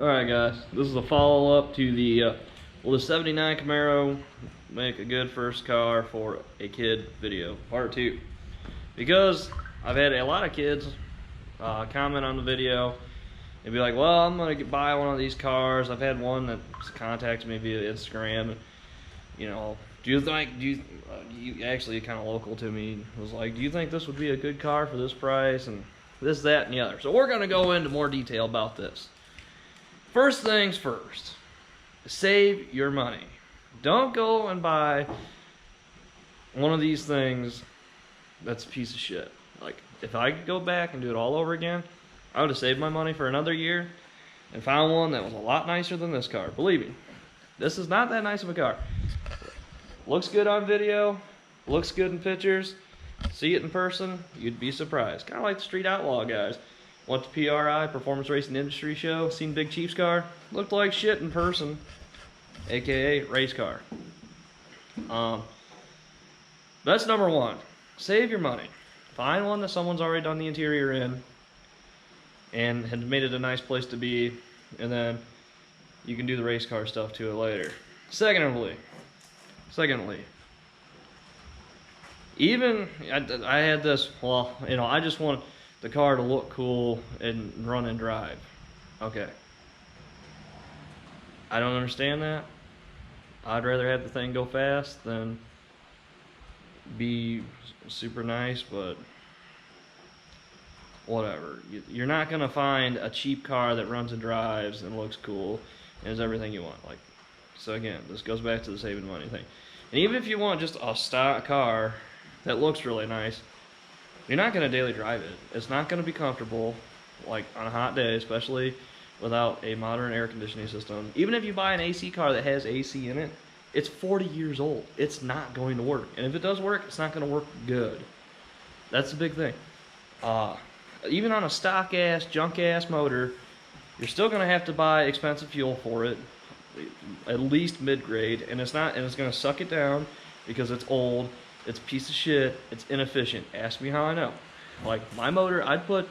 Alright guys, this is a follow-up to the will the 79 Camaro make a good first car for a kid video, part 2. Because I've had a lot of kids comment on the video and be like, well, I'm going to buy one of these cars. I've had one that contacted me via Instagram. You know, you actually kind of local to me, was like, do you think this would be a good car for this price? And this, that, and the other. So we're going to go into more detail about this. First things first, save your money. Don't go and buy one of these things that's a piece of shit. Like, if I could go back and do it all over again, I would have saved my money for another year and found one that was a lot nicer than this car. Believe me, this is not that nice of a car. Looks good on video, looks good in pictures. See it in person, you'd be surprised. Kind of like the Street Outlaw guys. Went to PRI, Performance Racing Industry Show, seen Big Chief's car. Looked like shit in person, aka race car. That's number one. Save your money. Find one that someone's already done the interior in and had made it a nice place to be, and then you can do the race car stuff to it later. Secondly, even I had this, well, you know, I just want the car to look cool and run and drive. Okay. I don't understand that. I'd rather have the thing go fast than be super nice, but whatever. You're not gonna find a cheap car that runs and drives and looks cool and is everything you want. Like, so again, this goes back to the saving money thing. And even if you want just a stock car that looks really nice, you're not going to daily drive it. It's not going to be comfortable, like on a hot day, especially without a modern air conditioning system. Even if you buy an AC car that has AC in it, it's 40 years old. It's not going to work. And if it does work, it's not going to work good. That's the big thing. Even on a stock-ass, junk-ass motor, you're still going to have to buy expensive fuel for it, at least mid-grade, and it's going to suck it down because it's old. It's a piece of shit. It's inefficient. Ask me how I know. Like, my motor, I'd put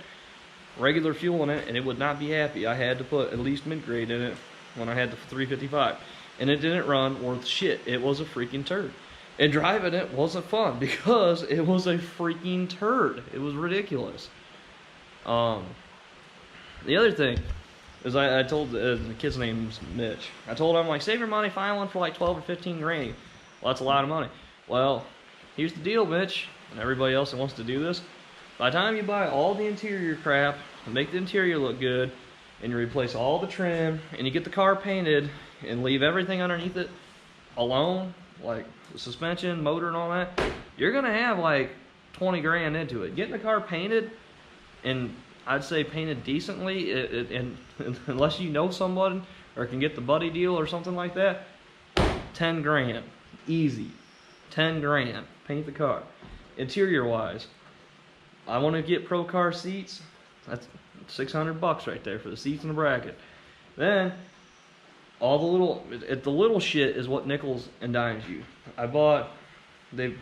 regular fuel in it, and it would not be happy. I had to put at least mid-grade in it when I had the 355. And it didn't run worth shit. It was a freaking turd. And driving it wasn't fun because it was a freaking turd. It was ridiculous. The other thing is I told the kid's name's Mitch. I told him, like, save your money, find one for like 12 or 15 grand. Well, that's a lot of money. Well, here's the deal, Mitch, and everybody else that wants to do this. By the time you buy all the interior crap, and make the interior look good, and you replace all the trim, and you get the car painted, and leave everything underneath it alone, like the suspension, motor, and all that, you're going to have like 20 grand into it. Getting the car painted, and I'd say painted decently, and unless you know someone, or can get the buddy deal or something like that, 10 grand. Easy. 10 grand. Paint the car. Interior wise, I want to get pro car seats. That's $600 right there for the seats and the bracket. Then all the little shit is what nickels and dimes you. I bought, they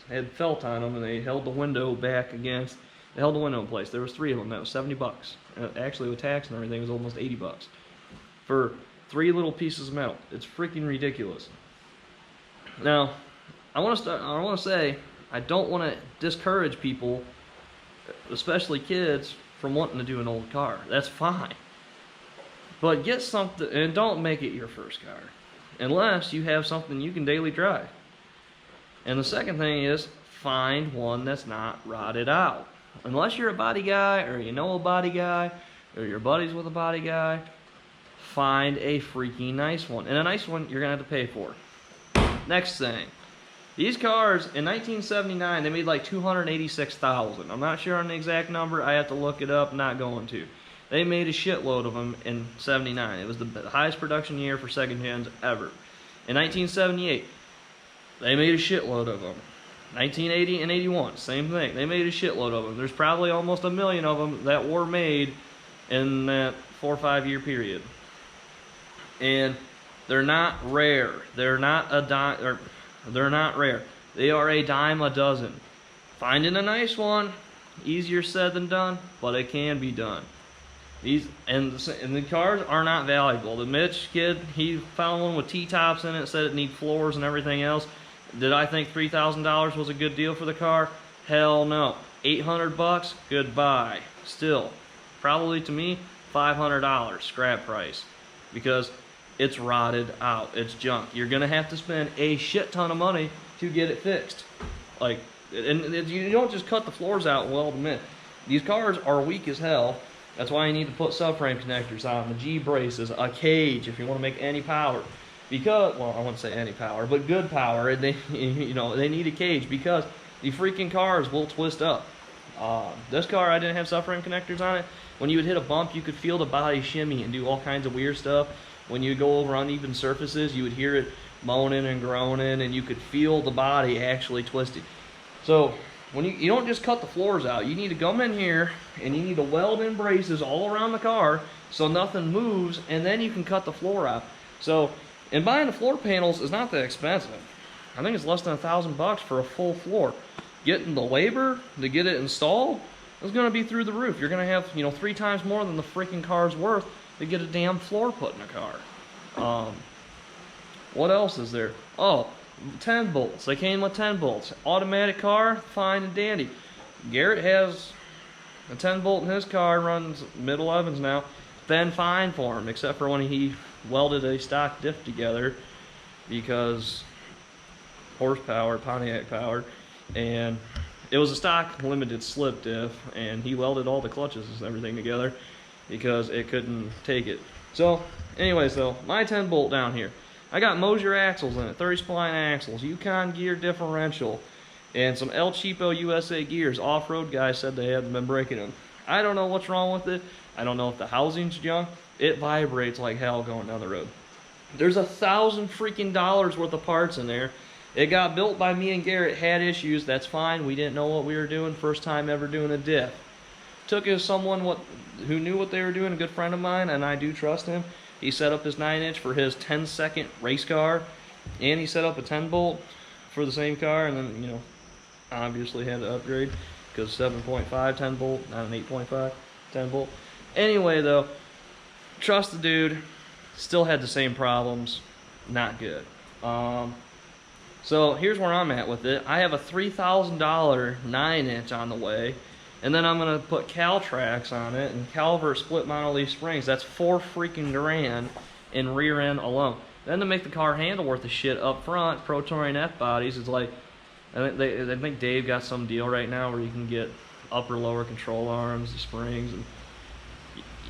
had felt on them, and they held the window back against, they held the window in place. There was 3 of them. That was $70. Actually, with tax and everything, it was almost $80 for 3 little pieces of metal. It's freaking ridiculous. Now, I want to say, I don't want to discourage people, especially kids, from wanting to do an old car. That's fine. But get something, and don't make it your first car, unless you have something you can daily drive. And the second thing is, find one that's not rotted out. Unless you're a body guy, or you know a body guy, or you're buddies with a body guy, find a freaking nice one. And a nice one you're going to have to pay for. Next thing. These cars, in 1979, they made like 286,000. I'm not sure on the exact number. I have to look it up. Not going to. They made a shitload of them in 79. It was the highest production year for second gens ever. In 1978, they made a shitload of them. 1980 and 81, same thing. They made a shitload of them. There's probably almost 1 million of them that were made in that 4 or 5 year period. And they're not rare. They're not rare. They are a dime a dozen. Finding a nice one, easier said than done, but it can be done. And the cars are not valuable. The Mitch kid, he found one with T-tops in it, said it needed floors and everything else. Did I think $3,000 was a good deal for the car? Hell no. 800 bucks, goodbye. Still, probably to me, $500 scrap price, because it's rotted out. It's junk. You're gonna have to spend a shit ton of money to get it fixed. Like, and you don't just cut the floors out and weld them in. These cars are weak as hell. That's why you need to put subframe connectors on, the G braces, a cage if you want to make any power. Because, well, I wouldn't say any power, but good power. And they, you know, they need a cage because the freaking cars will twist up. This car, I didn't have subframe connectors on it. When you would hit a bump, you could feel the body shimmy and do all kinds of weird stuff. When you go over uneven surfaces, you would hear it moaning and groaning, and you could feel the body actually twisting. So when you don't just cut the floors out, you need to come in here and you need to weld in braces all around the car so nothing moves, and then you can cut the floor out. So, and buying the floor panels is not that expensive. I think it's less than $1,000 for a full floor. Getting the labor to get it installed is going to be through the roof. You're going to have, you know, 3 times more than the freaking car's worth to get a damn floor put in a car. What else is there? Oh, 10 bolts. They came with 10 bolts. Automatic car, fine and dandy. Garrett has a 10 bolt in his car, runs mid-11s now. Been fine for him, except for when he welded a stock diff together because horsepower, Pontiac power, and it was a stock limited slip diff, and he welded all the clutches and everything together because it couldn't take it. So, anyways though, my 10 bolt down here. I got Mosier axles in it, 30 spline axles, Yukon gear differential, and some El Cheapo USA gears. Off-road guys said they hadn't been breaking them. I don't know what's wrong with it. I don't know if the housing's junk. It vibrates like hell going down the road. There's $1,000 freaking worth of parts in there. It got built by me and Garrett, had issues, that's fine. We didn't know what we were doing, first time ever doing a diff. Took as someone who knew what they were doing, a good friend of mine, and I do trust him. He set up his 9-inch for his 10-second race car, and he set up a 10 bolt for the same car, and then, you know, obviously had to upgrade because 7.5 10 bolt, not an 8.5 10 bolt. Anyway though, trust the dude, still had the same problems, not good. So here's where I'm at with it. I have a $3,000 9-inch on the way, and then I'm gonna put Caltrax on it and Calvert split monoleaf springs. That's $4 freaking grand in rear end alone. Then to make the car handle worth the shit up front, Pro Touring F bodies is like, I think Dave got some deal right now where you can get upper lower control arms, the springs, and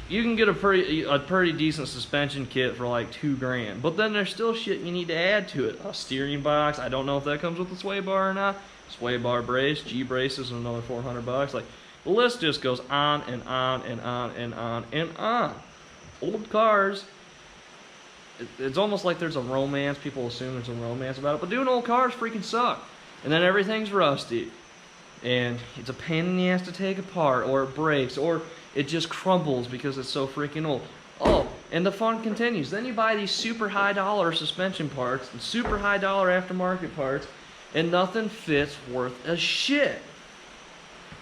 you can get a pretty decent suspension kit for like $2 grand. But then there's still shit you need to add to it. A steering box, I don't know if that comes with a sway bar or not. Sway bar brace, G braces, and another $400. Like, the list just goes on and on and on and on and on. Old cars, it's almost like there's a romance. People assume there's a romance about it, but doing old cars freaking suck. And then everything's rusty, and it's a pain in the ass to take apart, or it breaks, or it just crumbles because it's so freaking old. Oh, and the fun continues. Then you buy these super high dollar suspension parts and super high dollar aftermarket parts, and nothing fits worth a shit.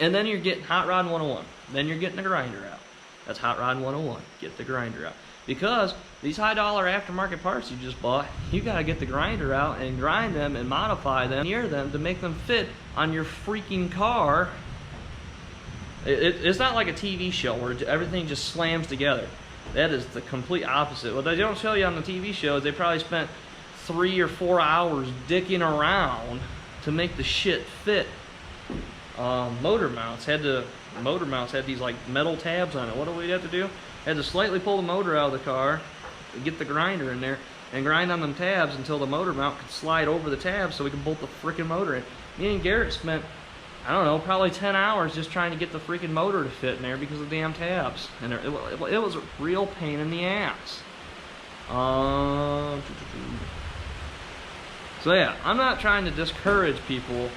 And then you're getting Hot Rod 101. Then you're getting the grinder out. That's Hot Rod 101. Get the grinder out. Because these high dollar aftermarket parts you just bought, you gotta get the grinder out and grind them and modify them, near them to make them fit on your freaking car. It's not like a TV show where everything just slams together. That is the complete opposite. What they don't show you on the TV show is they probably spent 3 or 4 hours dicking around to make the shit fit. Motor mounts had these like metal tabs on it. What do we have to do? Had to slightly pull the motor out of the car, get the grinder in there, and grind on them tabs until the motor mount could slide over the tabs so we could bolt the freaking motor in. Me and Garrett spent, I don't know, probably 10 hours just trying to get the freaking motor to fit in there because of the damn tabs. And it was a real pain in the ass. So yeah, I'm not trying to discourage people,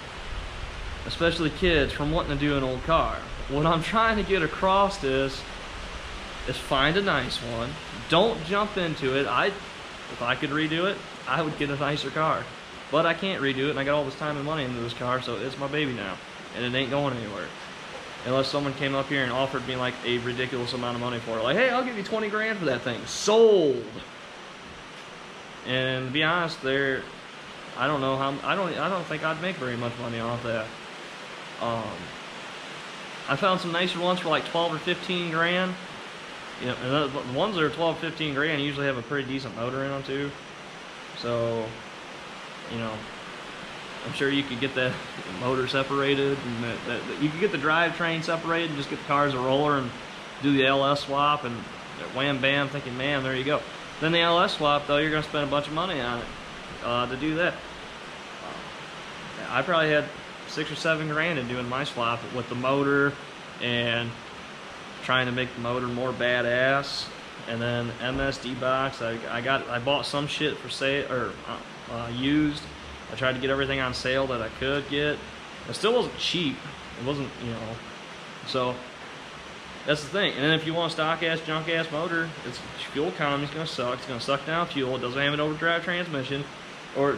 especially kids, from wanting to do an old car. What I'm trying to get across is find a nice one. Don't jump into it. If I could redo it, I would get a nicer car. But I can't redo it, and I got all this time and money into this car, so it's my baby now, and it ain't going anywhere. unless someone came up here and offered me like a ridiculous amount of money for it. Like, hey, I'll give you 20 grand for that thing. Sold. And to be honest, I don't know how, I don't think I'd make very much money off that. I found some nicer ones for like 12 or 15 grand. You know, and the ones that are 12, 15 grand usually have a pretty decent motor in them too. So, you know, I'm sure you could get that motor separated, and you could get the drivetrain separated and just get the car as a roller and do the LS swap, and wham bam, thinking, man, there you go. Then the LS swap, though, you're going to spend a bunch of money on it to do that. I probably had 6 or 7 grand in doing my swap with the motor and trying to make the motor more badass. And then MSD box, I bought some shit for sale, or used. I tried to get everything on sale that I could get. It still wasn't cheap. It wasn't, you know. So that's the thing. And then if you want a stock ass, junk ass motor, its fuel economy's gonna suck. It's gonna suck down fuel. It doesn't have an overdrive transmission, or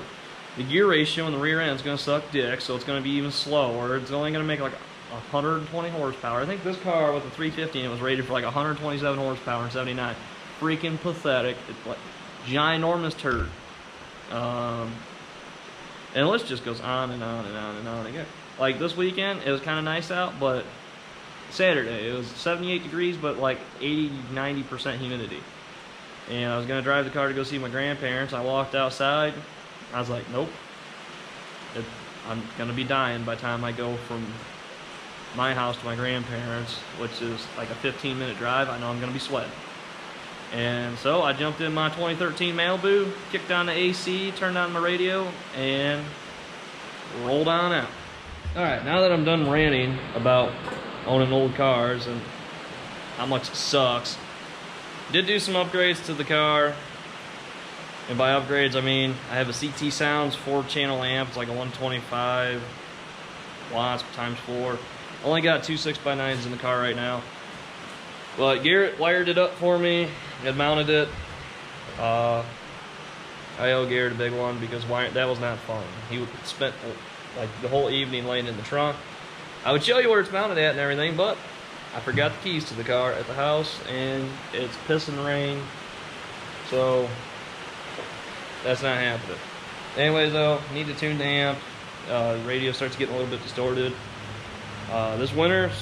the gear ratio in the rear end is gonna suck dick. So it's gonna be even slower. It's only gonna make like 120 horsepower. I think this car with the 350 it was rated for like 127 horsepower and 79. Freaking pathetic. It's like ginormous turd. And the list just goes on and on and on and on again. Like this weekend, it was kind of nice out, but Saturday, it was 78 degrees, but like 80–90% humidity. And I was going to drive the car to go see my grandparents. I walked outside. I was like, nope. I'm going to be dying by the time I go from my house to my grandparents, which is like a 15-minute drive. I know I'm going to be sweating. And so I jumped in my 2013 Malibu, kicked on the AC, turned on my radio, and rolled on out. Alright, now that I'm done ranting about owning old cars and how much it sucks, did do some upgrades to the car. And by upgrades, I mean I have a CT Sounds 4-channel amp. It's like a 125 watts times 4. Only got 2 6x9s in the car right now. But Garrett wired it up for me. Had mounted it. I owe Garrett a big one because that was not fun. He spent like the whole evening laying in the trunk. I would show you where it's mounted at and everything, but I forgot the keys to the car at the house, and it's pissing rain, so that's not happening. Anyways, though, need to tune the amp. The radio starts getting a little bit distorted. This winter,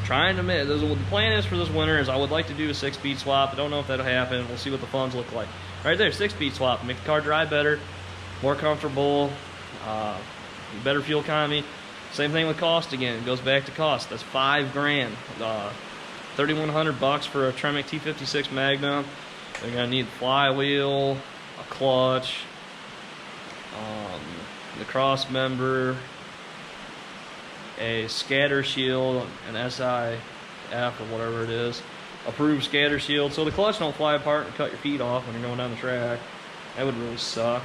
the plan is for this winter is I would like to do a 6-speed swap. I don't know if that'll happen. We'll see what the funds look like. Right there, 6-speed swap. Make the car drive better, more comfortable, better fuel economy. Same thing with cost again. It goes back to cost. That's $5 grand. $3,100 for a Tremec T56 Magnum. They're gonna need flywheel, a clutch, the cross member, a scatter shield, an SIF or whatever it is, approved scatter shield, so the clutch don't fly apart and cut your feet off when you're going down the track. That would really suck.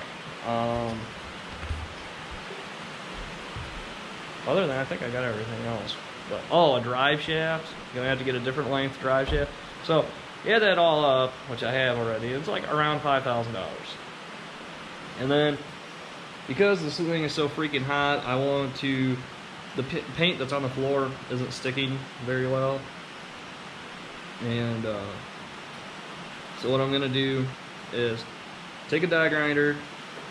Other than that, I think I got everything else. But a drive shaft. Gonna have to get a different length drive shaft. So add that all up, which I have already. It's like around $5,000. And then because this thing is so freaking hot, I want to. The paint that's on the floor isn't sticking very well, and so what I'm gonna do is take a die grinder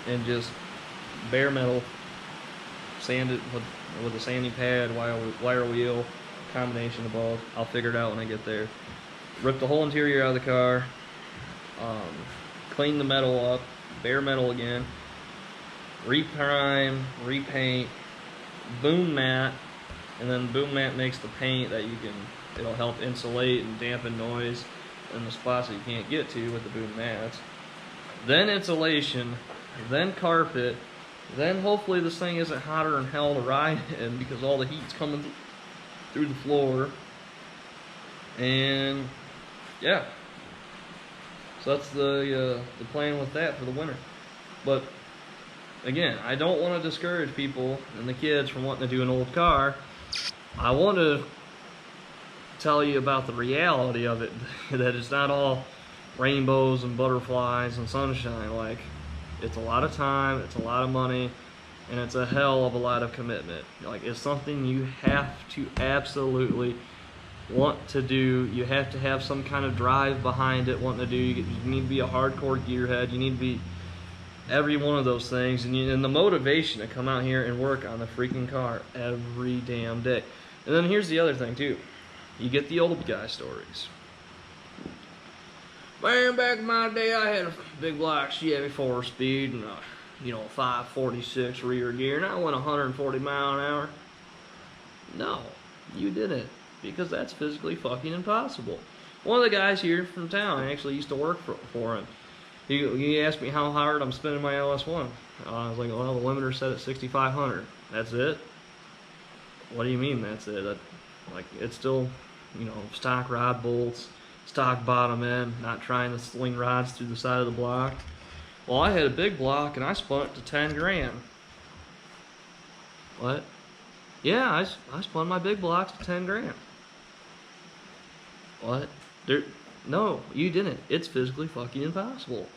and just bare metal sand it with a sanding pad, wire wheel, combination of both. I'll figure it out when I get there. Rip the whole interior out of the car, clean the metal up, bare metal again, reprime, repaint, boom mat, and then boom mat makes the paint that it'll help insulate and dampen noise in the spots that you can't get to with the boom mats. Then insulation, then carpet, then hopefully this thing isn't hotter than hell to ride in because all the heat's coming through the floor. And yeah, so that's the plan with that for the winter. But again, I don't want to discourage people and the kids from wanting to do an old car. I want to tell you about the reality of it, that it's not all rainbows and butterflies and sunshine. Like, it's a lot of time, it's a lot of money, and it's a hell of a lot of commitment. Like, it's something you have to absolutely want to do. You have to have some kind of drive behind it, wanting to do. You need to be a hardcore gearhead. You need to be every one of those things, and the motivation to come out here and work on the freaking car every damn day. And then here's the other thing too. You get the old guy stories. Man, back in my day, I had a big black Chevy 4-speed and a, 546 rear gear, and I went 140 mile an hour. No, you didn't, because that's physically fucking impossible. One of the guys here from town, I actually used to work for him. He asked me how hard I'm spinning my LS1. I was like, well, the limiter's set at 6,500. That's it? What do you mean that's it? It's still, stock rod bolts, stock bottom end, not trying to sling rods through the side of the block. Well, I had a big block and I spun it to 10 grand. What? Yeah, I spun my big blocks to 10 grand. What? No, you didn't. It's physically fucking impossible.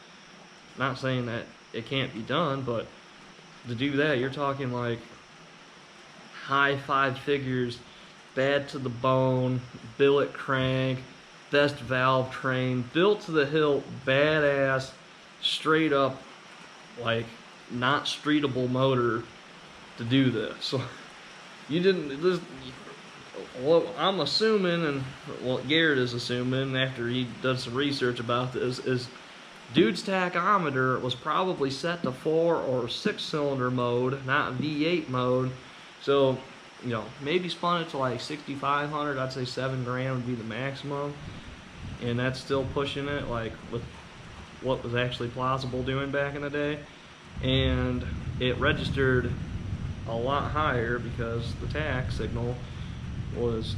Not saying that it can't be done, but to do that, you're talking like high 5 figures, bad to the bone, billet crank, best valve train, built to the hilt, badass, straight up, like, not streetable motor to do this. So you didn't. Well, I'm assuming, and what Garrett is assuming after he does some research about this, is dude's tachometer was probably set to 4 or 6 cylinder mode, not V8 mode. So, maybe spun it to like 6,500. I'd say 7 grand would be the maximum, and that's still pushing it, like, with what was actually plausible doing back in the day. And it registered a lot higher because the tach signal was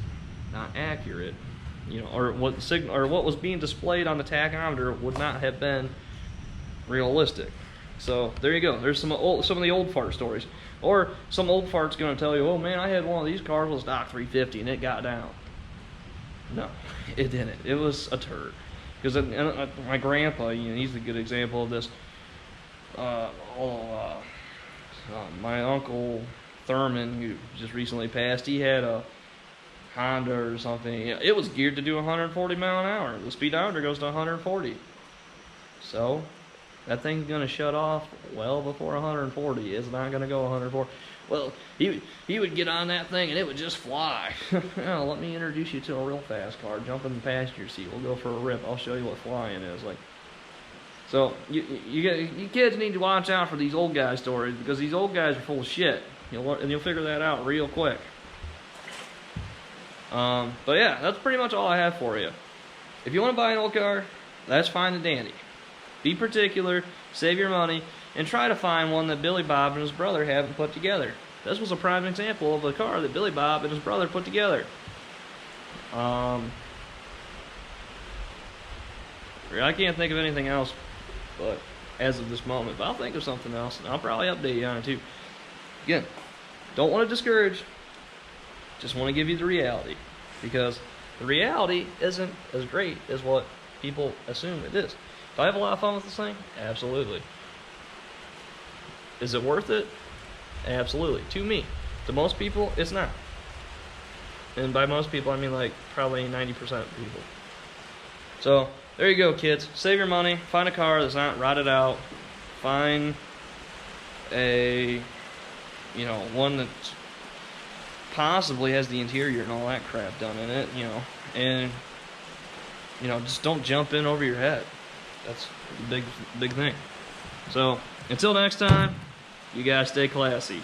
not accurate, or what was being displayed on the tachometer would not have been realistic. So there you go. There's some of the old fart stories, or some old fart's going to tell you, oh man, I had one of these cars with a stock 350 and it got down. No, it didn't. It was a turd. Because my grandpa, he's a good example of this. My uncle Thurman, who just recently passed, he had a Honda or something. It was geared to do 140 mile an hour. The speedometer goes to 140. So that thing's gonna shut off well before 140. It's not gonna go 140. Well, he would get on that thing and it would just fly. Oh, let me introduce you to a real fast car. Jump in the passenger seat. We'll go for a rip. I'll show you what flying is like. So you kids need to watch out for these old guy stories, because these old guys are full of shit. You'll figure that out real quick. But yeah, that's pretty much all I have for you. If you want to buy an old car, that's fine and dandy. Be particular, save your money, and try to find one that Billy Bob and his brother haven't put together. This was a prime example of a car that Billy Bob and his brother put together. I can't think of anything else, but as of this moment, but I'll think of something else, and I'll probably update you on it too. Again, don't want to discourage, just want to give you the reality, because the reality isn't as great as what people assume it is. Do I have a lot of fun with this thing? Absolutely. Is it worth it? Absolutely. To me. To most people, it's not. And by most people, I mean like probably 90% of people. So, there you go, kids. Save your money. Find a car that's not rotted out. Find a, one that possibly has the interior and all that crap done in it, and, just don't jump in over your head. That's the big thing. So, until next time, you guys stay classy.